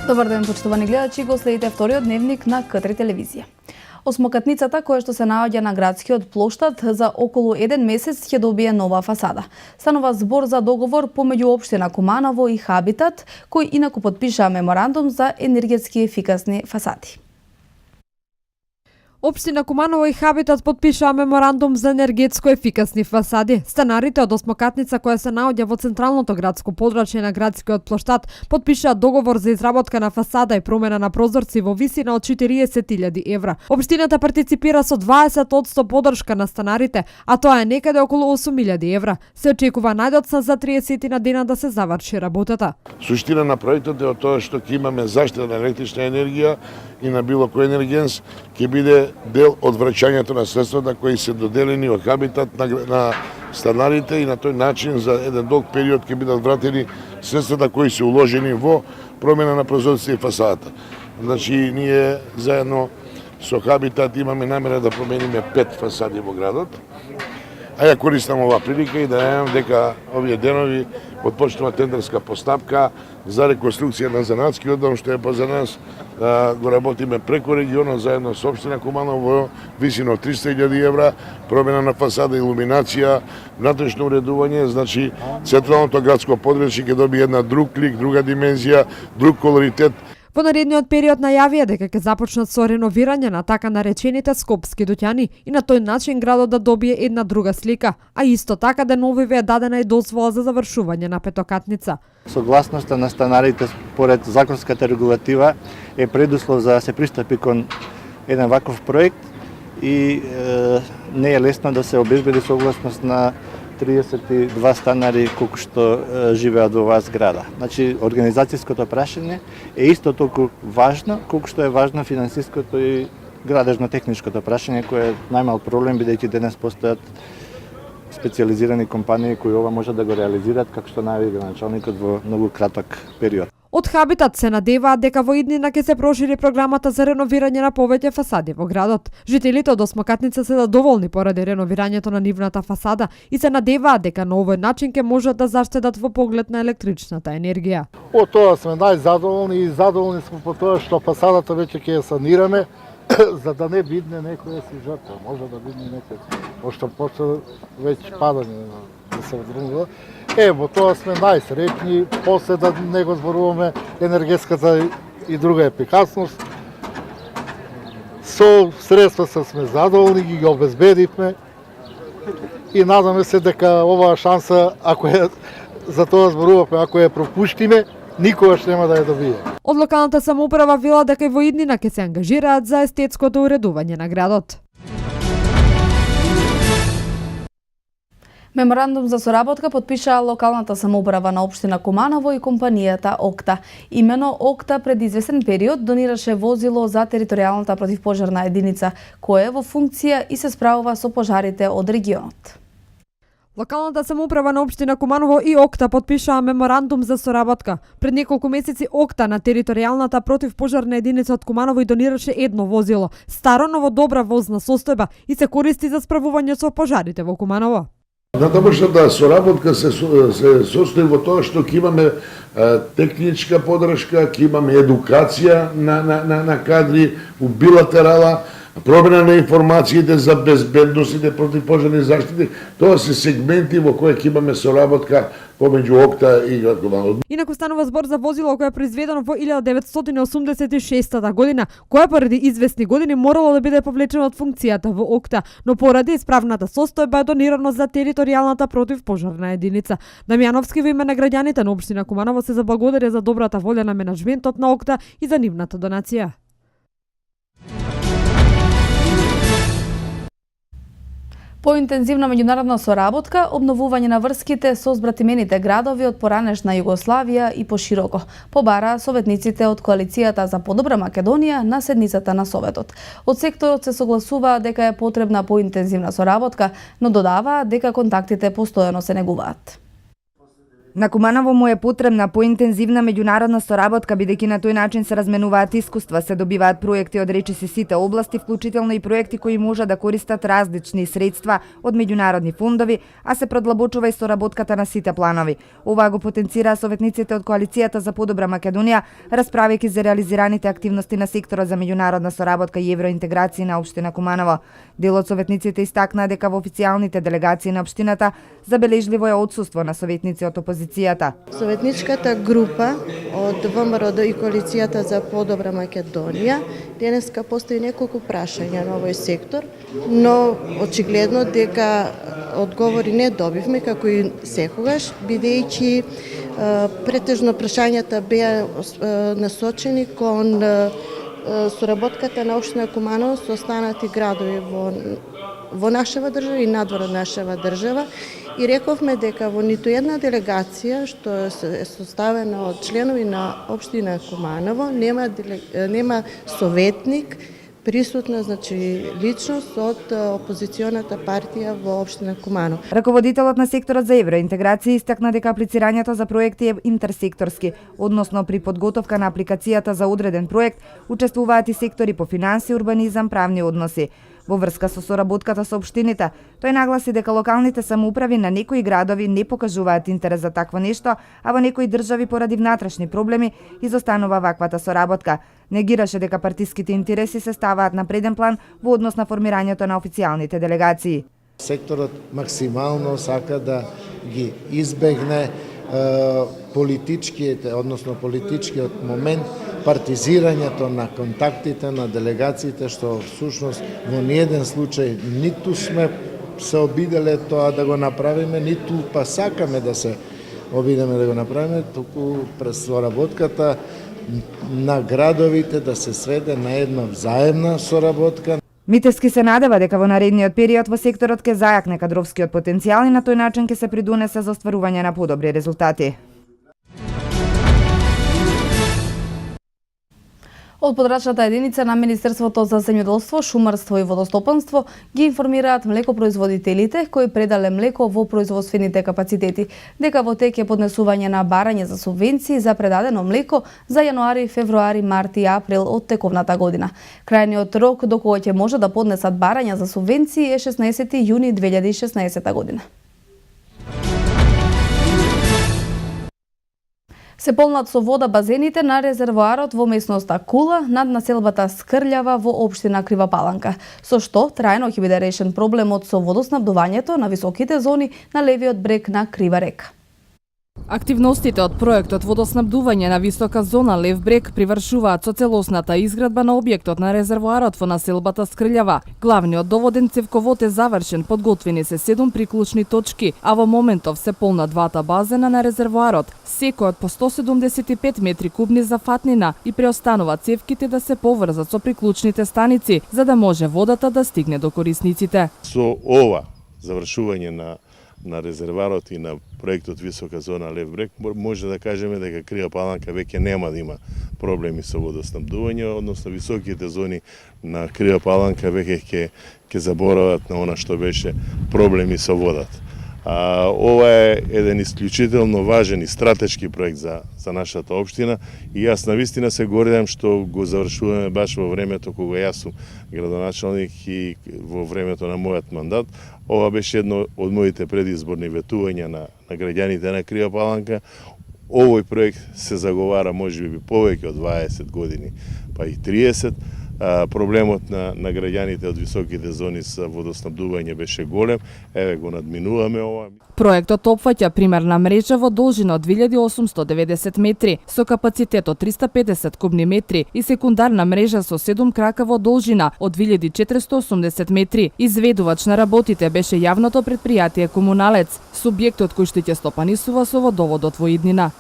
Добар ден, почитувани гледачи, го следите вториот дневник на К3 телевизија. Осмокатницата, која што се наоѓа на градскиот плоштад, за околу 1 месец ќе добие нова фасада. Станува збор за договор помеѓу општина Куманово и Хабитат, кој инаку потпишаа меморандум за енергетски ефикасни фасади. Општина Куманово и Хабитат потпишаа меморандум за енергетско ефикасни фасади. Станарите од осмокатница која се наоѓа во централното градско подрачје на градскиот плоштад потпишаа договор за изработка на фасада и промена на прозорци во висина од 40.000 евра. Општината партиципира со 20% поддршка на станарите, а тоа е некаде околу 8.000 евра. Се очекува најдоцна за 30 на дена да се заврши работата. Суштина на проектот е од тоа што ќе имаме заштита на електрична енергија и на било кој енергенс, ќе биде дел од враќањето на средствата кои се доделени од Хабитат на станарите и на тој начин за еден долг период ќе бидат вратени средствата кои се уложени во промена на прозорците и фасадата. Значи, ние заедно со Хабитат имаме намера да промениме 5 фасади во градот. А ја користам оваа прилика и да јавам дека овие денови отпочнува тендерска постапка за реконструкција на занатскиот дом, што е поза нас. Го работиме преку регионот заедно со општина Куманово во висина од 300.000 евра, промена на фасада, илуминација, внатрешно уредување, значи централното градско подрачје ќе добие една друг лик, друга димензија, друг колоритет. Во наредниот период најавија дека ќе започнат со реновирање на така наречените скопски дуќани и на тој начин градот да добие една друга слика, а исто така деновиве е дадена и дозвола за завршување на петокатница. Согласноста на станарите според законската регулатива е предуслов за да се пристапи кон еден ваков проект и не е лесно да се обезбеди согласност на 32 станари колку што живеат во оваа зграда. Значи, организацијското прашање е исто толку важно, колку што е важно финансиското и градежно-техничкото прашање, кое е најмал проблем, бидејќи денес постојат специјализирани компании кои ова може да го реализираат, како што најави началникот во многу краток период. Од Хабитат се надеваат дека во иднина ќе се прошири програмата за реновирање на повеќе фасади во градот. Жителите од осмокатница се задоволни поради реновирањето на нивната фасада и се надеваат дека на овој начин ќе можат да заштедат во поглед на електричната енергија. Од тоа сме најзадоволни и задоволни сме по тоа што фасадата веќе ќе ја санираме за да не бидне некоја си жртва. Може да бидне некој, пошто почна веќе падање да се одрунува. Во тоа сме најсреќни, после да не го зборуваме енергетската и друга ефикасност. Со средства сме задоволни, ги обезбедивме и надаме се дека оваа шанса, ако е за тоа зборуваме, ако ја пропуштиме, никогаш нема да ја добие. Од локалната самоуправа вела дека и во иднина ќе се ангажираат за естетското уредување на градот. Меморандум за соработка потпишаа локалната самоуправа на општина Куманово и компанијата Окта. Имено Окта пред известен период донираше возило за територијалната противпожарна единица, кое е во функција и се справува со пожарите од регионот. Локалната самоуправа на општина Куманово и Окта потпишаа меморандум за соработка. Пред неколку месеци Окта на територијалната противпожарна единица од Куманово и донираше едно возило, старо но во добра возна состојба и се користи за справување со пожарите во Куманово. Натамошната соработка се состои во тоа што ќе имаме техничка поддршка, ќе имаме едукација на кадри у билатерала, промена на информациите за безбедностите, противпожарни заштити. Тоа се сегменти во кои ќе имаме соработка помеѓу Окта и град Куманово. Инаку станува збор за возило кое е произведено во 1986 година, кое поради известни години морало да биде повлечено од функцијата во Окта, но поради исправната состојба е донирано за територијалната противпожарна единица. Дамјановски во име на граѓаните на општина Куманово се заблагодари за добрата волја на менаџментот на Окта и за нивната донација. Поинтензивна меѓународна соработка, обновување на врските со збратимените градови од поранешна Југославија и пошироко, побараа советниците од Коалицијата за подобра Македонија на седницата на Советот. Од секторот се согласуваа дека е потребна поинтензивна соработка, но додаваа дека контактите постојано се негуваат. На Куманово му е потребна поинтензивна меѓународна соработка, бидејќи на тој начин се разменуваат искуства, се добиваат проекти од речиси сите области, вклучително и проекти кои може да користат различни средства од меѓународни фондови, а се продлабочува и соработката на сите планови. Ова го потенцираа советниците од Коалицијата за подобра Македонија, расправајќи за реализираните активности на секторот за меѓународна соработка и евроинтеграција на општина Куманово. Дел од советниците истакнаа дека во официјалните делегации на општината забележливо е отсуство на советници од опозицијата. Советничката група од ВМРО и Коалицијата за подобра Македонија денеска постои неколку прашања на овој сектор, но очигледно дека одговори не добивме како и секогаш, бидејќи претежно прашањата беа насочени кон соработката на општина Куманово со останати градови во нашава држава и надвор од нашава држава, и рековме дека во ниту една делегација што е составена од членови на општина Куманово нема советник присутна, значи личност од опозиционата партија во општина Куманово. Раководителот на секторот за евроинтеграција истакна дека аплицирањето за проекти е интерсекторски, односно при подготовка на апликацијата за одреден проект учествуваат и сектори по финанси, урбанизам, правни односи. Во врска со соработката со општините, тој нагласи дека локалните самоуправи на некои градови не покажуваат интерес за такво нешто, а во некои држави поради внатрешни проблеми изостанува ваквата соработка. Негираше дека партиските интереси се ставаат на преден план во однос на формирањето на официјалните делегации. Секторот максимално сака да ги избегне политичкиот момент, партизирањето на контактите на делегациите, што всушност во ниеден случај ниту сме се обиделе тоа да го направиме, ниту па сакаме да се обидеме да го направиме, туку през соработката на градовите да се сведе на една взаемна соработка. Митевски се надева дека во наредниот период во секторот ќе зајакне кадровскиот потенцијал и на тој начин ќе се придонесе за остварување на подобри резултати. Од подрачната единица на Министерството за земјоделство, шумарство и водостопанство ги информираат млекопроизводителите кои предале млеко во производствените капацитети дека во тек е поднесување на барање за субвенции за предадено млеко за јануари, февруари, март и април од тековната година. Крајниот рок до кој ќе може да поднесат барања за субвенции е 16 јуни 2016 година. Се полнат со вода базените на резервоарот во месноста Кула над населбата Скрљава во општина Крива Паланка, со што трајно ќе биде решен проблемот со водоснабдувањето на високите зони на левиот брег на Крива река. Активностите од проектот водоснабдување на висока зона Лев брег привршуваат со целосната изградба на објектот на резервоарот во населбата Скрљава. Главниот доводен цевковод е завршен, подготвени се 7 приклучни точки, а во моментов се полна двата базена на резервоарот, секој по 175 метри кубни за фатнина, и преостанува цевките да се поврзат со приклучните станици, за да може водата да стигне до корисниците. Со ова завршување на резерварот и на проектот Висока зона Лев брег, може да кажеме дека Крива Паланка веќе нема да има проблеми со водоснабдување, односно високите зони на Крива Паланка веќе ќе заборават на она што беше проблеми со водата. Ова е еден исклучително важен и стратешки проект за нашата општина и јас навистина се гордам што го завршуваме баш во времето кога јас сум градоначалник и во времето на мојот мандат. Ова беше едно од моите предизборни ветувања на граѓаните на Крива Паланка. Овој проект се заговара можеби повеќе од 20 години, па и 30. Проблемот на граѓаните од високите зони со водоснабдување беше голем, еве го надминуваме ова. Проектот опфаќа примерна мрежа во должина од 2890 метри, со капацитет од 350 кубни метри и секундарна мрежа со 7 крака во должина од 2480 метри. Изведувач на работите беше јавното претпријатие Комуналец, субјектот кој што ќе стопанисува со водоводот во иднина.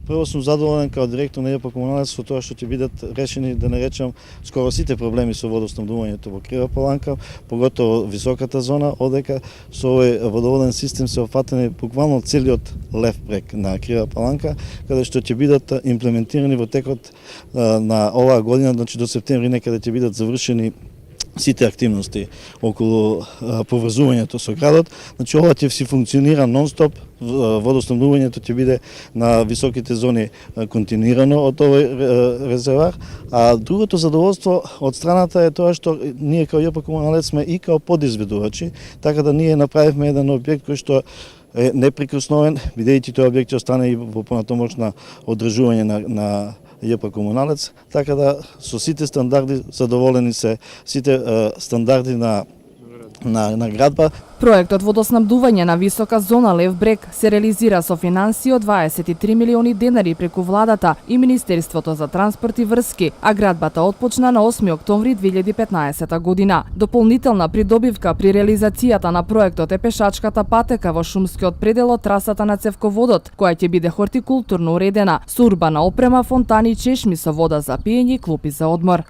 Прво сум задоволен као директор на ЕПА Комуналец со тоа што ќе бидат решени, да не речам, скоро сите проблеми со водоснабдувањето во Крива Паланка, поготово високата зона, одека со овој водоводен систем се опфатени буквално целиот лев брег на Крива Паланка, каде што ќе бидат имплементирани во текот на оваа година, значи до септември некаде ќе бидат завршени сите активности околу поврзувањето со градот. Значи ова ќе си функционира нон-стоп, водоснабдувањето ќе биде на високите зони континуирано од овој резервар, а другото задоволство од страната е тоа што ние као ЈП Комуналец сме и као подизведувачи, така да ние направивме еден објект кој што е неприкосновен, бидејќи тој објект ќе остане и во понатомошно одржување на ЈП Комуналец, така да со сите стандарди задоволени се сите стандарди на градба. Проектот водоснабдување на висока зона Лев брег се реализира со финансии од 23 милиони денари преку владата и Министерството за транспорт и врски, а градбата отпочна на 8 октомври 2015 година. Дополнителна придобивка при реализацијата на проектот е пешачката патека во шумскиот предел од трасата на цевководот, која ќе биде хортикултурно уредена, со урбана опрема, фонтани, чешми со вода за пиење и клупи за одмор.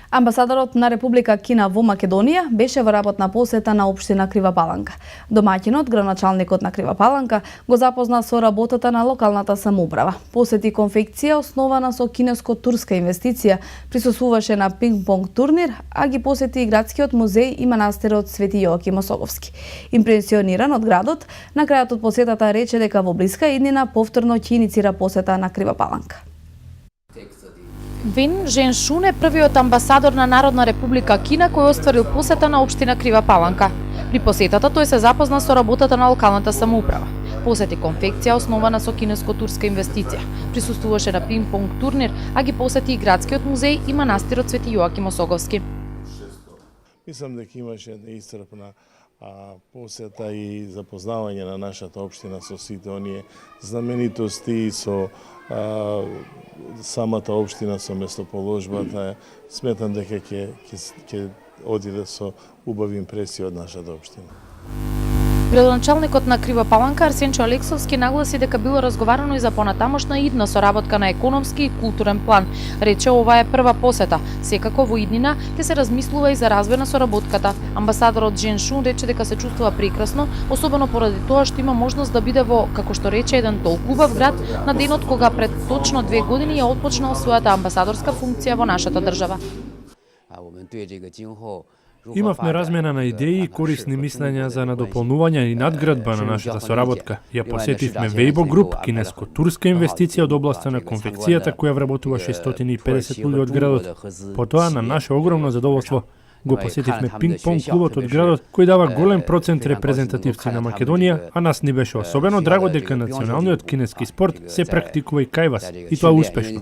Амбасадорот на Република Кина во Македонија беше во работна посета на општина Крива Паланка. Домаќинот, градоначалникот на Крива Паланка, го запозна со работата на локалната самоуправа. Посети конфекција основана со кинеско-турска инвестиција, присуствуваше на пинг-понг турнир, а ги посети и градскиот музеј и манастирот Свети Јоаким Осоговски. Импресиониран од градот, на крајот од посетата рече дека во блиска иднина повторно ќе иницира посета на Крива Паланка. Вен Женшун е првиот амбасадор на Народна република Кина кој остварил посета на општина Крива Паланка. При посетата тој се запозна со работата на локалната самоуправа. Посети конфекција основана со кинеско-турска инвестиција. Присуствуваше на пинг-понг турнир, а ги посети и градскиот музеј и манастирот Свети Јоаким Осоговски. Мислам дека имаше една исцрпна посета и запознавање на нашата општина со сите оние знаменитости, со самата општина, со местоположбата. Сметам дека ќе одиде со убави импресии од нашата општина. Градоначалникот на Крива Паланка Арсенчо Алексовски нагласи дека било разговарано и за понатамошна идна соработка на економски и културен план. Рече ова е прва посета. Секако во иднина ќе се размислува и за развој на соработката. Амбасадорот Джен Шун рече дека се чувствува прекрасно, особено поради тоа што има можност да биде во, како што рече, еден толку убав град на денот кога пред точно 2 години ја отпочнал својата амбасадорска функција во нашата држава. Имавме размена на идеи и корисни мислења за надополнување и надградба на нашата соработка. Ја посетивме Weibo Group, кинеско-турска инвестиција од областа на конфекцијата која вработува 650 луѓе од градот. Потоа, на наше огромно задоволство, го посетивме пинг-понг клубот од градот кој дава голем процент репрезентативци на Македонија, а нас ни беше особено драго дека националниот кинески спорт се практикува и кај вас, и тоа успешно.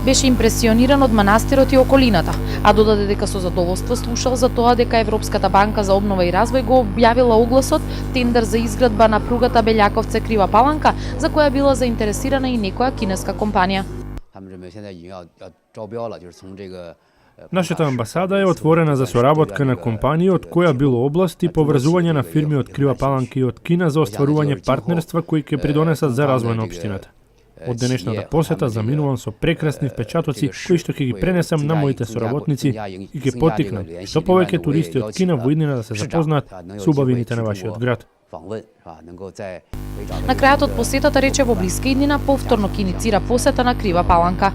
Беше импресиониран од манастирот и околината, а додаде дека со задоволство слушал за тоа дека Европската банка за обнова и развој го објавила огласот тендер за изградба на пругата Белјаковце Крива Паланка, за која била заинтересирана и некоја кинеска компанија. Нашата амбасада е отворена за соработка на компании од која било област и поврзување на фирми од Крива Паланка и од Кина за остварување партнерства кои ќе придонесат за развој на општината. Од денешната посета заминувам со прекрасни впечатоци кои што ќе ги пренесам на моите соработници и ќе поттикнам што повеќе туристи од Кина во иднина да се запознаат со убавините на вашиот град. На крајот од посетата рече во блиска иднина повторно ќе иницира посета на Крива Паланка.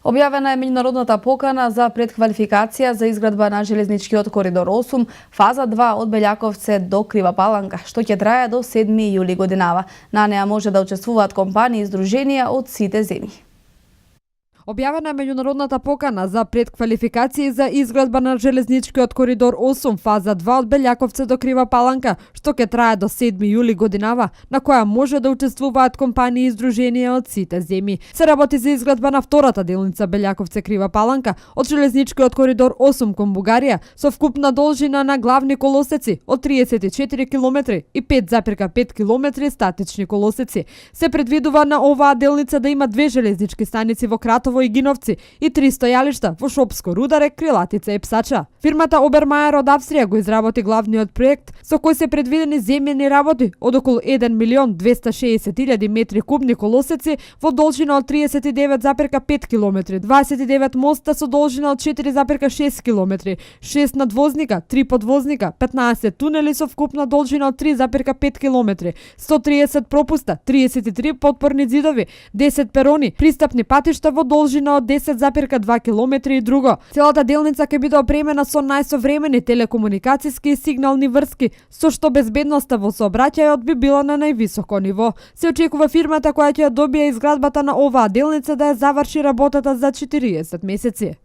Објавена е меѓународната покана за предквалификација за изградба на железничкиот коридор 8, фаза 2 од Белјаковце до Крива Паланка, што ќе трае до 7 јули годинава. На неа може да учествуваат компании и здруженија од сите земји. Објавена е меѓународната покана за предквалификации за изградба на железничкиот коридор 8, фаза 2 од Белјаковце до Крива Паланка, што ќе трае до 7 јули годинава, на која може да учествуваат компании и здруженија од сите земји. Се работи за изградба на втората делница Белјаковце Крива Паланка од железничкиот коридор 8 кон Бугарија, со вкупна должина на главни колосеци од 34 км и 5,5 км статични колосеци. Се предвидува на оваа делница да има 2 железнички станици во Кратово во Игиновци и 3 стојалишта во Шопско, Рударе, Крилатица и Псача. Фирмата Обермаер од Австрија го изработи главниот проект со кој се предвидени земјени работи од околу 1.260.000 метри кубни колосеци во должина од 39,5 км, 29 моста со должина од 4,6 км, 6 надвозника, 3 подвозника, 15 тунели со вкупна должина од 3,5 км, 130 пропуста, 33 подпорни зидови, 10 перони, пристапни патишта во должина од 10,2 км и друго. Целата делница ќе биде опремена со најсовремени телекомуникацијски и сигнални врски, со што безбедноста во сообраќајот би била на највисоко ниво. Се очекува фирмата која ќе ја добие изградбата на оваа делница да ја заврши работата за 40 месеци.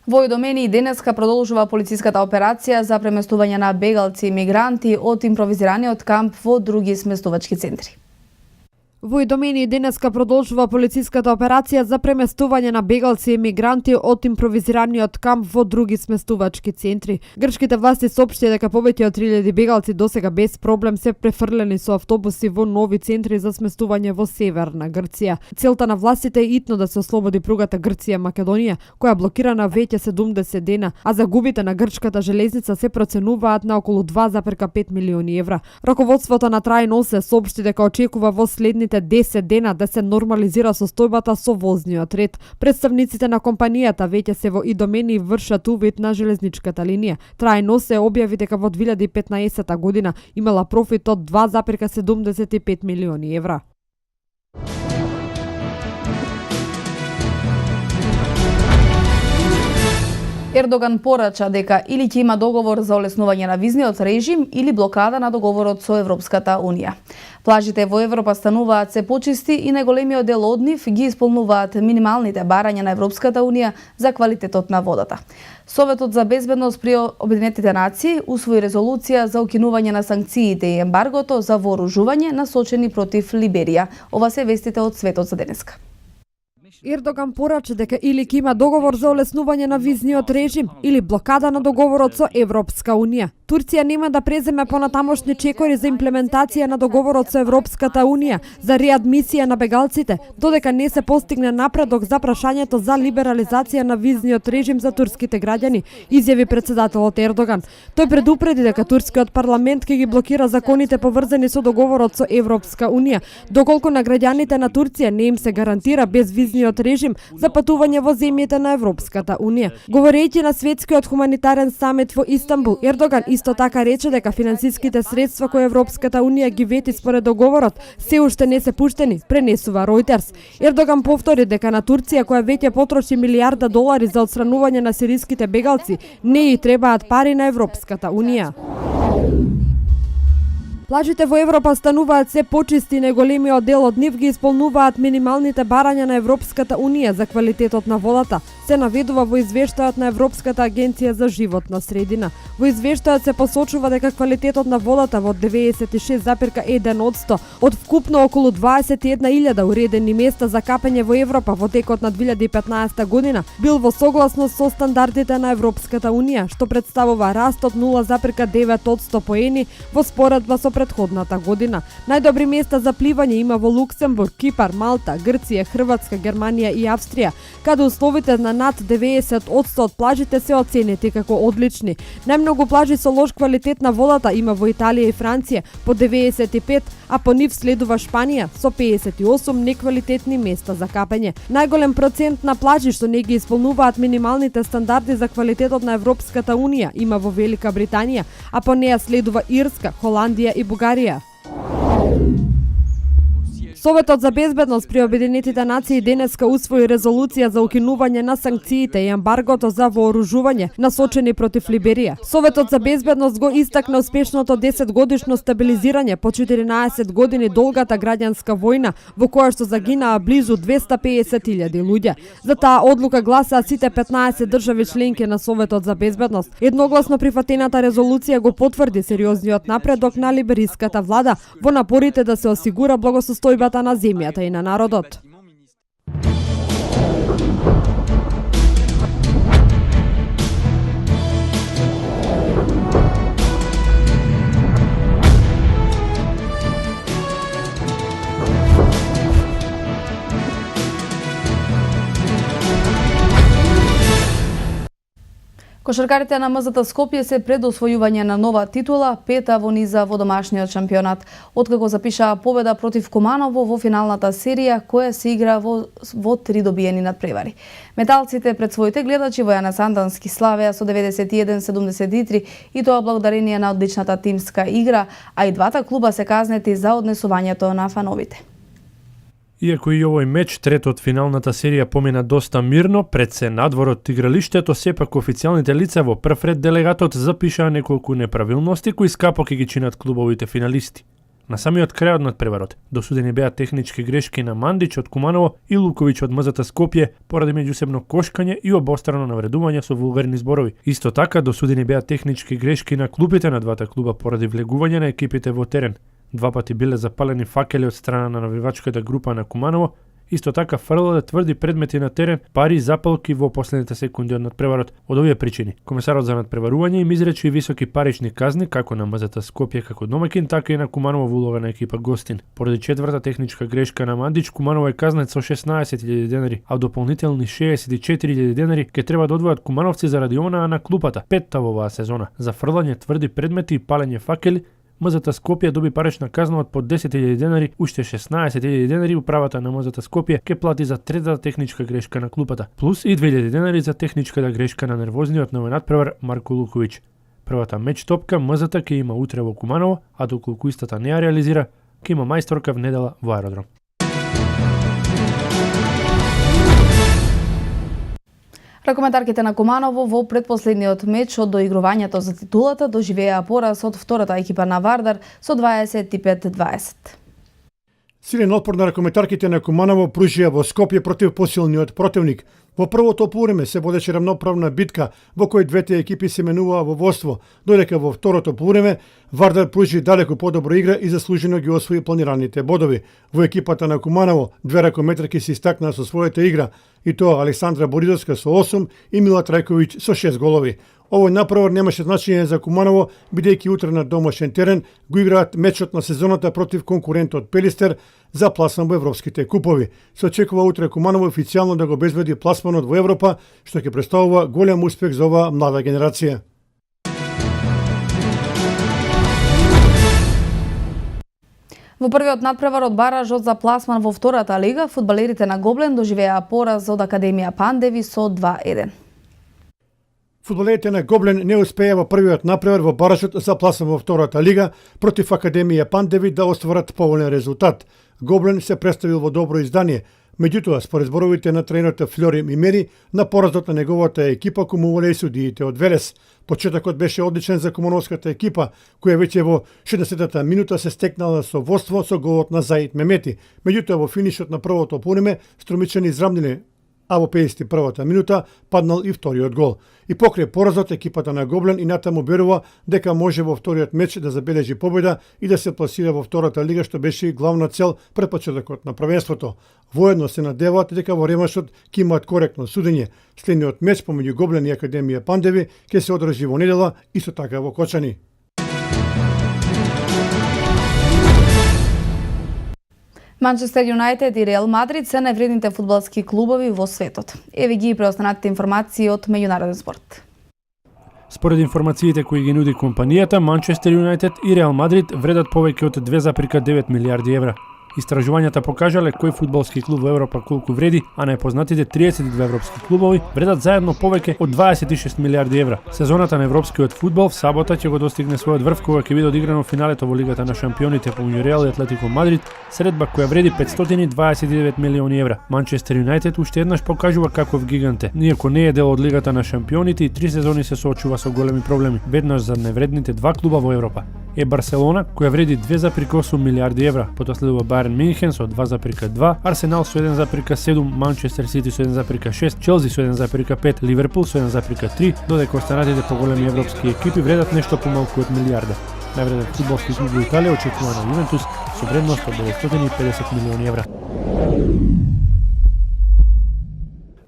Во Идомени денеска продолжува полициската операција за преместување на бегалци и мигранти од импровизираниот камп во други сместувачки центри. Во Идомени денеска продолжува полициската операција за преместување на бегалци и мигранти од импровизираниот камп во други сместувачки центри. Грчките власти соопштија дека повеќе од 3000 бегалци досега без проблем се префрлени со автобуси во нови центри за сместување во северна Грција. Целта на властите е итно да се ослободи пругата Грција-Македонија, која блокирана веќе 70 дена, а загубите на грчката железница се проценуваат на околу 2,5 милиони евра. Раководството на Трајносе соопшти дека очекува во следните 10 дена да се нормализира состојбата со возниот ред. Представниците на компанијата веќе се во Идомени вршат увид на железничката линија. Трајносе објави дека во 2015 година имала профит од 2,75 милиони евра. Ердоган порача дека или ќе има договор за олеснување на визниот режим или блокада на договорот со Европската Унија. Плажите во Европа стануваат се почисти и најголемиот дел од нив ги исполнуваат минималните барања на Европската Унија за квалитетот на водата. Советот за безбедност при Обединетите нации усвои резолуција за укинување на санкциите и ембаргото за вооружување насочени против Либерија. Ова се вестите од светот за денеска. Ердоган порача дека или ќе има договор за олеснување на визниот режим или блокада на договорот со Европска Унија. Турција нема да преземе понатамошни чекори за имплементација на договорот со Европската Унија за реадмисија на бегалците, додека не се постигне напредок за прашањето за либерализација на визниот режим за турските граѓани, изјави претседателот Ердоган. Тој предупреди дека турскиот парламент ќе ги блокира законите поврзани со договорот со Европска Унија, доколку на граѓаните на Турција не им се гарантира безвизниот режим за патување во земјите на Европската Унија. Говорејќи на светскиот хуманитарен самит во Истанбул, Ердоган исто така рече дека финансиските средства кои Европската Унија ги вети според договорот се уште не се пуштени, пренесува Reuters. Ердоган повтори дека на Турција, која веќе потроши милиарда долари за отстранување на сириските бегалци, не и требаат пари на Европската Унија. Плажите во Европа стануваат се почисти и најголемиот дел од нив ги исполнуваат минималните барања на Европската Унија за квалитетот на водата, се наведува во извештајот на Европската агенција за животна средина. Во извештајот се посочува дека квалитетот на водата во 96,1% од вкупно околу 21.000 уредени места за капење во Европа во текот на 2015 година бил во согласност со стандардите на Европската Унија, што представува раст од 0,9% поени во споредба со претходната година. Најдобри места за пливање има во Луксембург, Кипар, Малта, Грција, Хрватска, Германија и Австрија, каде условите на над 90% од плажите се оценети како одлични. Најмногу плажи со лош квалитет на водата има во Италија и Франција по 95, а по нив следува Шпанија со 58 неквалитетни места за капење. Најголем процент на плажи што не ги исполнуваат минималните стандарди за квалитетот на Европската Унија има во Велика Британија, а по неа следува Ирска, Холандија и Бугарија. Советот за безбедност при Обединетите нации денеска усвои резолуција за укинување на санкциите и ембаргото за вооружување насочени против Либерија. Советот за безбедност го истакна успешното 10-годишно стабилизирање по 14 години долгата граѓанска војна во која што загинаа близу 250.000 луѓе. За таа одлука гласаа сите 15 држави членки на Советот за безбедност. Едногласно прифатената резолуција го потврди сериозниот напредок на либеријската влада во напорите да се осигура благосостојбата на земјата и на народот. Кошаркарите на МЗТ Скопје се пред освојување на нова титула, пета во низа во домашниот шампионат, откако запишаа победа против Куманово во финалната серија која се игра во 3 добиени надпревари. Металците пред своите гледачи во Јана Сандански славеа со 91-73 и тоа благодарение на одличната тимска игра, а и двата клуба се казнети за однесувањето на фановите. Иако и овој меч, трет од финалната серија, помина доста мирно, пред се надвор од игралиштето, сепак официјалните лица во прв ред делегатот запишаа неколку неправилности кои скапо ќе ги чинат клубовите финалисти. На самиот крај од надпреварот досудени беа технички грешки на Мандич од Куманово и Луковиќ од МЗТ Скопје поради меѓусебно кошкање и обострано навредување со вулгарни зборови. Исто така досудени беа технички грешки на клупите на двата клуба поради влегување на екипите во терен. Два пати биле запалени факели од страна на навивачката група на Куманово, исто така фрлале тврди предмети на терен, пари и запалки во последните секунди од надпреварот. Од овие причини, комесарот за надпреварување им изрече високи парични казни како на МЗТ Скопје како домакин, така и на Куманово во улога на екипа гостин. Поради четврта техничка грешка на Мандич, Куманово е казнет со 16.000 денари, а дополнителни 64.000 денари ќе треба да одвојат кумановци заради онаа на клупата, петта во оваа сезона, за фрлање тврди предмети и палење факели. МЗТ Скопје доби парична казна од по 10.000 денари, уште 16.000 денари управата на МЗТ Скопје ќе плати за третата техничка грешка на клупата, плюс и 2.000 денари за техничката грешка на нервозниот нови надпревар Марко Луковиќ. Првата меч топка МЗТ ќе има утре во Куманово, а доколку истата не ја реализира, ќе има мајсторка внедела во аеродром. Ракометарките на Куманово во предпоследниот меч од доигрувањето за титулата доживеа пораз од втората екипа на Вардар со 25-20. Силен отпор на ракометарките на Куманово пружија во Скопје против посилниот противник. Во првото полувреме се водеше рамноправна битка во кој двете екипи се менуваа во водство, додека во второто полувреме Вардар пружи далеку подобра игра и заслужено ги освои планираните бодови. Во екипата на Куманово две ракометарки се истакнаа со својата игра, и тоа Александра Боридовска со 8 и Мила Трајковиќ со 6 голови. Овој напревар немаше значење за Куманово, бидејќи утре на домашен терен го играат мечот на сезоната против конкурентот Пелистер за пласман во европските купови. Се очекува утре Куманово официјално да го обезбеди пласманот во Европа, што ќе представува голем успех за оваа млада генерација. Во првиот надпревар од баражот за пласман во втората лига, фудбалерите на Гоблен доживеа пораз од Академија Пандеви со 2-1. Фудбалерите на Гоблен не успеа во првиот напревар во баражот за пласман во втората лига против Академија Пандеви да остварат поволен резултат. Гоблен се представил во добро издание, меѓутоа според зборовите на тренерот Флори Мимери, на поразот на неговата екипа кумувале и судиите од Велес. Почетокот беше одличен за кумановската екипа, која веќе во 60-та минута се стекнала со водство со голот на Заид Мемети. Меѓутоа во финишот на првото полувреме Струмичани израмниле, а во 51-та минута паднал и вториот гол. И покрај поразот екипата на Гоблен и натаму верува дека може во вториот меч да забележи победа и да се пласира во втората лига, што беше и главна цел пред почетокот на првенството. Воедно се надеваат дека во ремашот ќе имаат коректно судење. Следниот меч помеѓу Гоблен и Академија Пандеви ќе се одржи во недела, исто така во Кочани. Манчестер Юнайтед и Реал Мадрид се највредните фудбалски клубови во светот. Еве ги преостанатите информации од меѓународен спорт. Според информациите кои ги нуди компанијата, Манчестер Юнайтед и Реал Мадрид вредат повеќе од 2,9 милиарди евра. Истражувањата покажале кој фудбалски клуб во Европа колку вреди, а најпознатите 32 европски клубови вредат заедно повеќе од 26 милиарди евра. Сезоната на европскиот фудбал в сабота ќе го достигне својот врв кога ќе биде одиграно финалето во Лигата на шампионите помеѓу Реал и Атлетико Мадрид, средба која вреди 529 милиони евра. Манчестер Юнайтед уште еднаш покажува каков гигант е. Иако не е дел од Лигата на шампионите и 3 сезони се соочува со големи проблеми. Веднаш за невредните два клуба во Европа е Барселона, која вреди 2,8 милиарди евра, потоа следува Бајерн Минхен со 2,2, Арсенал со 1,7, Манчестер Сити со 1,6, Челси со 1,5, Ливерпул со 1,3, додека останатите поголеми европски екипи вредат нешто помалку од милиарда. Највреден фудбалски клуб во Италија очекува на Јувентус со вредност од 950 милиони евра.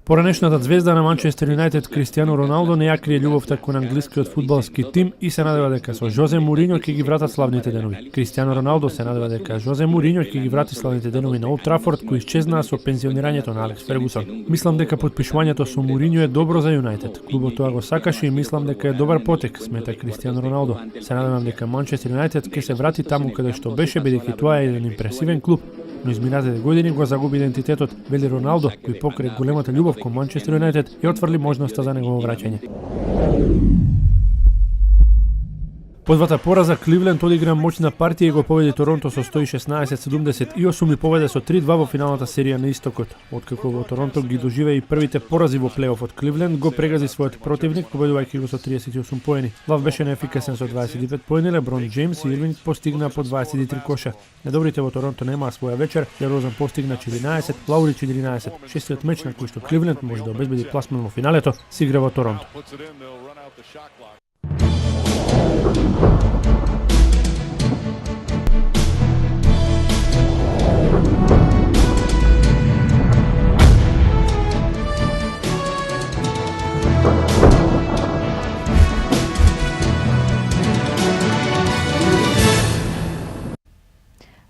Поранешната звезда на Манчестер Юнайтед Кристијано Роналдо не ја крие љубовта кон англискиот фудбалски тим и се надева дека со Жозе Мурињо ќе ги вратат славните денови. Кристијано Роналдо се надева дека Жозе Мурињо ќе ги врати славните денови на Олд Трафорд кои исчезнаа со пензионирањето на Алекс Фергусон. Мислам дека подпишувањето со Мурињо е добро за Юнайтед. Клубот тоа го сакаше и мислам дека е добар потек, смета Кристијано Роналдо. Се надевам дека Манчестер Юнайтед ќе се врати таму каде што беше, бидејќи тоа е еден импресивен клуб, но изминатите години го загуби идентитетот, вели Роналдо, кој покрај големата љубов кон Манчестер Юнайтед ја отврли можноста за негово враќање. По двата пораза Кливленд одигра моќна партија и го победи Торонто со 116-78 и победе со 3-2 во финалната серија на Истокот. Откако во Торонто ги доживеа и првите порази во плейофот, Кливленд го прегази својот противник, победувајќи го со 38 поени. Лав беше неефикасен со 25 поени, Леброн Джеймс и Ирвинг постигнаа по 23 коша. Недобрите во Торонто немаа своја вечер, Дерозан постигна 14, Лаури 14. Шестиот меч на кој што Кливленд може да обезбеди пласман во финалето, се игра во Торонто.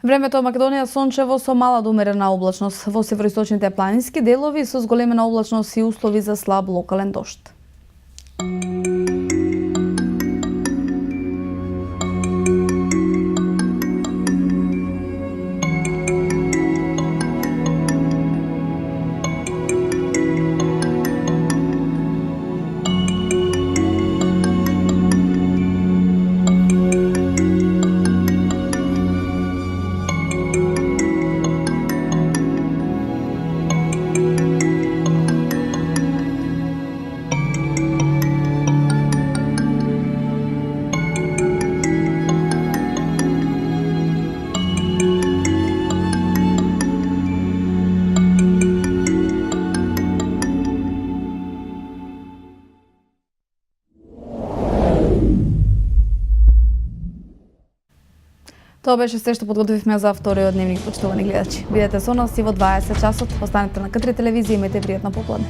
Времето во Македонија сончево со мала до умерена облачност. Во североисточните планински делови со зголемена облачност и услови за слаб локален дожд. Тоа беше се што подготвивме за вториот дневник, почитувани гледачи. Бидете со нас и во 20 часот. Останете на К3 телевизија и имајте пријатно попладне.